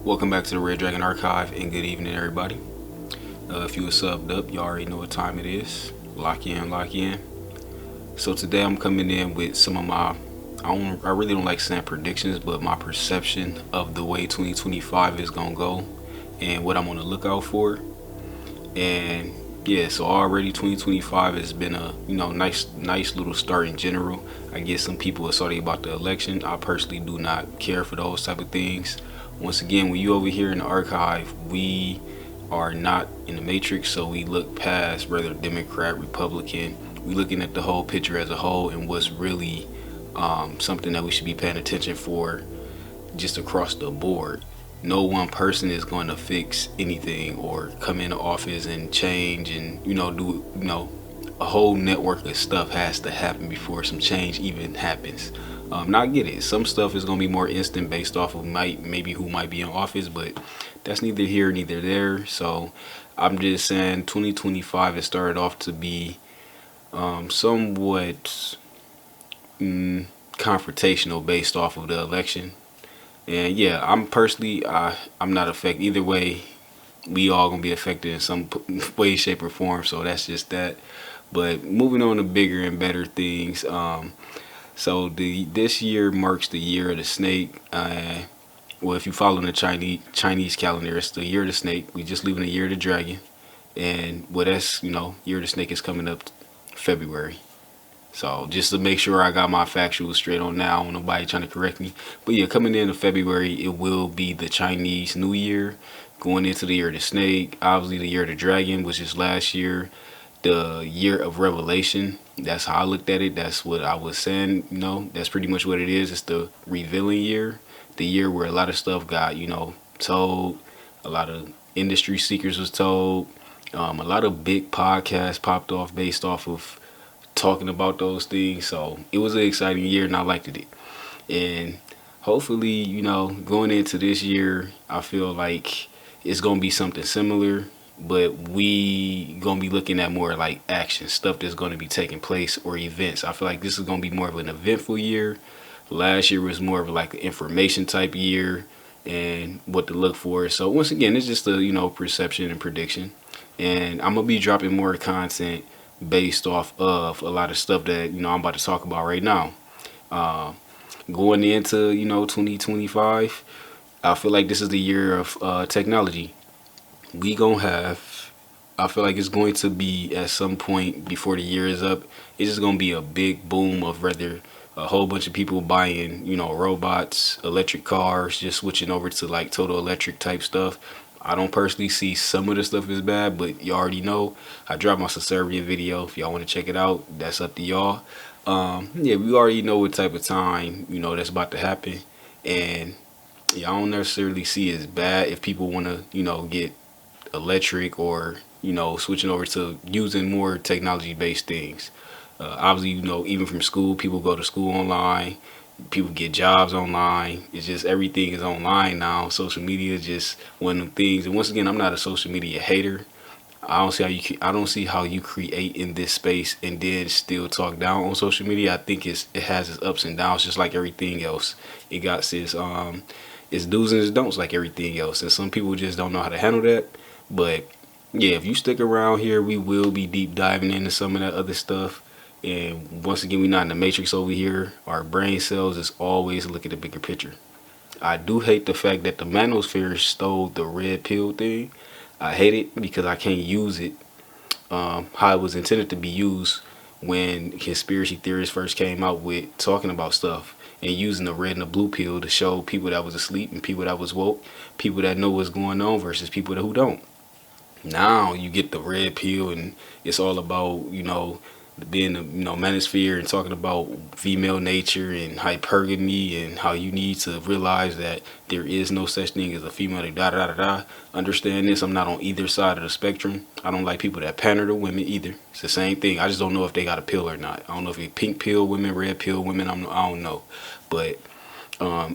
Welcome back to the Red Dragon Archive, and good evening, everybody. If you were subbed up, you already know what time it is. Lock in, lock in. So today I'm coming in with some of my, I really don't like saying predictions, but my perception of the way 2025 is gonna go, and what I'm on the lookout for. And yeah, so already 2025 has been a nice little start in general. I guess some people are sorry about the election. I personally do not care for those type of things. Once again, when you over here in the archive, we are not in the matrix, so we look past whether Democrat, Republican. We looking at the whole picture as a whole and what's really something that we should be paying attention for just across the board. No one person is going to fix anything or come into office and change and do a whole network of stuff has to happen before some change even happens. Now I get it. Some stuff is gonna be more instant based off of maybe who might be in office, but that's neither here neither there. So I'm just saying 2025 has started off to be somewhat confrontational based off of the election. And yeah, I'm not affected either way. We all gonna be affected in some way, shape, or form. So that's just that. But moving on to bigger and better things. So this year marks the year of the snake. Well, if you follow the Chinese calendar, it's the year of the snake. We just leaving the year of the dragon, and well, that's year of the snake is coming up February. So just to make sure I got my factuals straight on now, I don't want nobody trying to correct me. But yeah, coming into February, it will be the Chinese New Year, going into the year of the snake. Obviously, the year of the dragon, which is last year, the year of revelation. That's how I looked at it. That's what I was saying. That's pretty much what it is. It's the revealing year, the year where a lot of stuff got told, a lot of industry secrets was told, a lot of big podcasts popped off based off of talking about those things. So it was an exciting year, and I liked it. And hopefully, going into this year, I feel like it's gonna be something similar, but we gonna be looking at more like action stuff that's gonna be taking place or events. I feel like this is gonna be more of an eventful year. Last year was more of like an information type year and what to look for. So once again, it's just a perception and prediction. And I'm gonna be dropping more content based off of a lot of stuff that I'm about to talk about right now. Uh, Going into 2025, I feel like this is the year of technology. We gonna have, I feel like it's going to be at some point before the year is up, it's just gonna be a big boom of rather a whole bunch of people buying robots, electric cars, just switching over to like total electric type stuff. I don't personally see some of the stuff is bad, but you already know I dropped my Subservient video. If y'all want to check it out, that's up to y'all. Yeah, we already know what type of time that's about to happen, and yeah, I don't necessarily see it as bad if people want to get electric or switching over to using more technology based things. Obviously, even from school, people go to school online, people get jobs online. It's just everything is online now. Social media is just one of the things. And once again, I'm not a social media hater. I don't see how you create in this space and then still talk down on social media. I think it has its ups and downs, just like everything else. It got its do's and its don'ts, like everything else. And some people just don't know how to handle that. But yeah, if you stick around here, we will be deep diving into some of that other stuff. And once again, we're not in the matrix over here. Our brain cells is always look at the bigger picture. I do hate the fact that the manosphere stole the red pill thing. I hate it because I can't use it how it was intended to be used when conspiracy theorists first came out with talking about stuff and using the red and the blue pill to show people that was asleep and people that was woke, people that know what's going on versus people that who don't. Now you get the red pill and it's all about being the manosphere and talking about female nature and hypergamy and how you need to realize that there is no such thing as a female da da da da. Understand this, I'm not on either side of the spectrum. I don't like people that pander to women either. It's the same thing. I just don't know if they got a pill or not. I don't know if it's pink pill women, red pill women. I don't know. But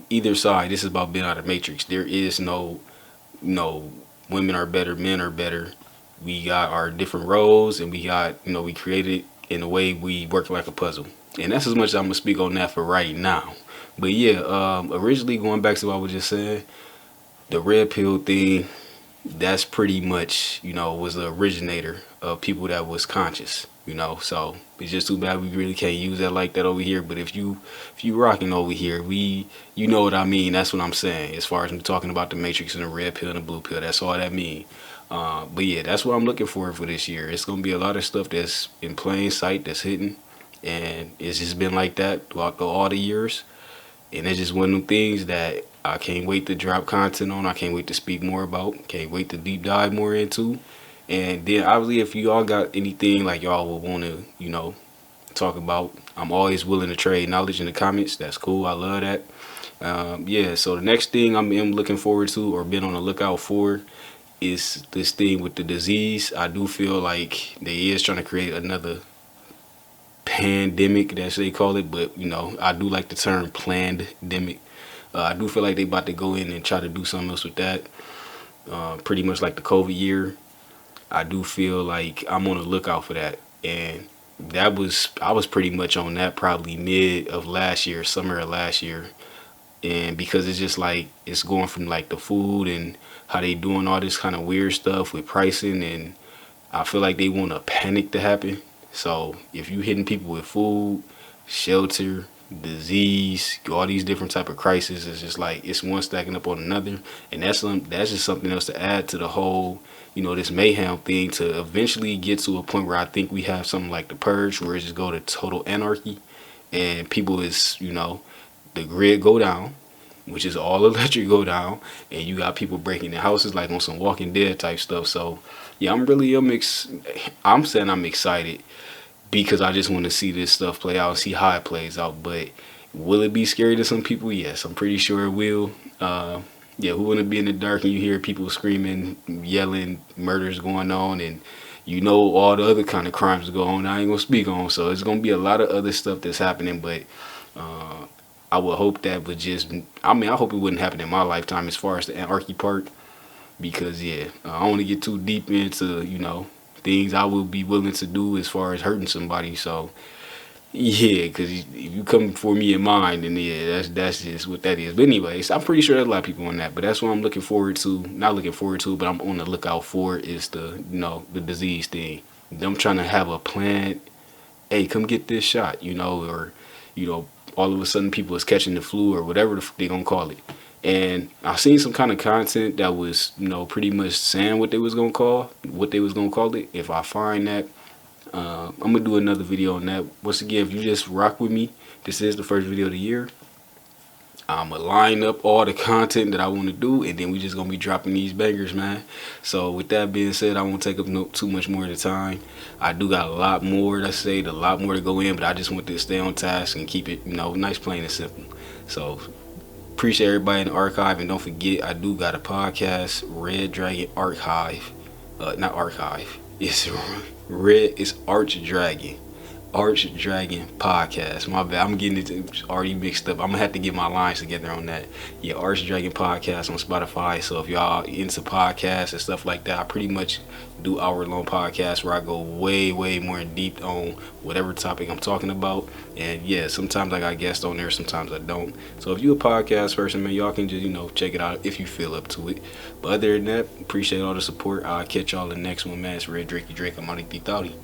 either side, this is about being out of the matrix. There is no women are better, men are better. We got our different roles and we got we created in a way we work like a puzzle. And that's as much as I'm gonna speak on that for right now. But yeah, originally going back to what I was just saying, the red pill thing, that's pretty much, was the originator of people that was conscious, so it's just too bad we really can't use that like that over here. But if you rocking over here, you know what I mean. That's what I'm saying as far as me talking about the matrix and the red pill and the blue pill. That's all that mean. But yeah, that's what I'm looking for this year. It's gonna be a lot of stuff that's in plain sight, that's hidden, and it's just been like that throughout all the years. And it's just one of them things that I can't wait to drop content on. I can't wait to speak more about. Can't wait to deep dive more into. And then obviously, if you all got anything like y'all would want to, talk about, I'm always willing to trade knowledge in the comments. That's cool. I love that. Yeah. So the next thing I'm looking forward to, or been on the lookout for, is this thing with the disease. I do feel like they is trying to create another pandemic, as they call it, but I do like the term plandemic. I do feel like they about to go in and try to do something else with that. Pretty much like the COVID year. I do feel like I'm on the lookout for that, and I was pretty much on that probably mid of last year, summer of last year, and because it's just like it's going from like the food and how they doing all this kind of weird stuff with pricing, and I feel like they want a panic to happen. So if you hitting people with food, shelter, disease, all these different type of crises, it's just like it's one stacking up on another, and that's just something else to add to the whole, this mayhem thing, to eventually get to a point where I think we have something like the purge, where it just go to total anarchy, and people is, the grid go down, which is all electric go down, and you got people breaking their houses like on some Walking Dead type stuff. So yeah, I'm saying I'm excited because I just want to see this stuff play out and see how it plays out. But will it be scary to some people? Yes, I'm pretty sure it will. Yeah, who wouldn't be in the dark and you hear people screaming, yelling, murders going on, and all the other kind of crimes go on. I ain't gonna speak on. So it's gonna be a lot of other stuff that's happening, but I would hope that would I hope it wouldn't happen in my lifetime as far as the anarchy part, because yeah, I don't want to get too deep into things I would be willing to do as far as hurting somebody. So yeah, because if you come for me in mind, then yeah, that's just what that is. But anyways, I'm pretty sure there's a lot of people on that. But that's what I'm looking forward to. Not looking forward to, but I'm on the lookout for, is the the disease thing. Them trying to have a plan. Hey, come get this shot, or all of a sudden people is catching the flu or whatever they gonna call it. And I seen some kind of content that was, pretty much saying what they was gonna call it. If I find that, I'm gonna do another video on that. Once again, if you just rock with me, this is the first video of the year. I'm gonna line up all the content that I want to do, and then we just gonna be dropping these bangers, man. So with that being said, I won't take up too much more of the time. I do got a lot more to say, a lot more to go in, but I just want to stay on task and keep it, nice, plain and simple. So appreciate everybody in the archive, and don't forget, I do got a podcast, Red Dragon Archive. Not archive. It's Arch Dragon. Arch Dragon Podcast. My bad. I'm getting it already mixed up. I'm gonna have to get my lines together on that. Yeah, Arch Dragon Podcast on Spotify. So if y'all into podcasts and stuff like that, I pretty much do hour-long podcasts where I go way, way more in deep on whatever topic I'm talking about. And yeah, sometimes I got guests on there, sometimes I don't. So if you a podcast person, man, y'all can just, check it out if you feel up to it. But other than that, appreciate all the support. I'll catch y'all in the next one, man. It's Red Drakey Drake. I'm out of 30.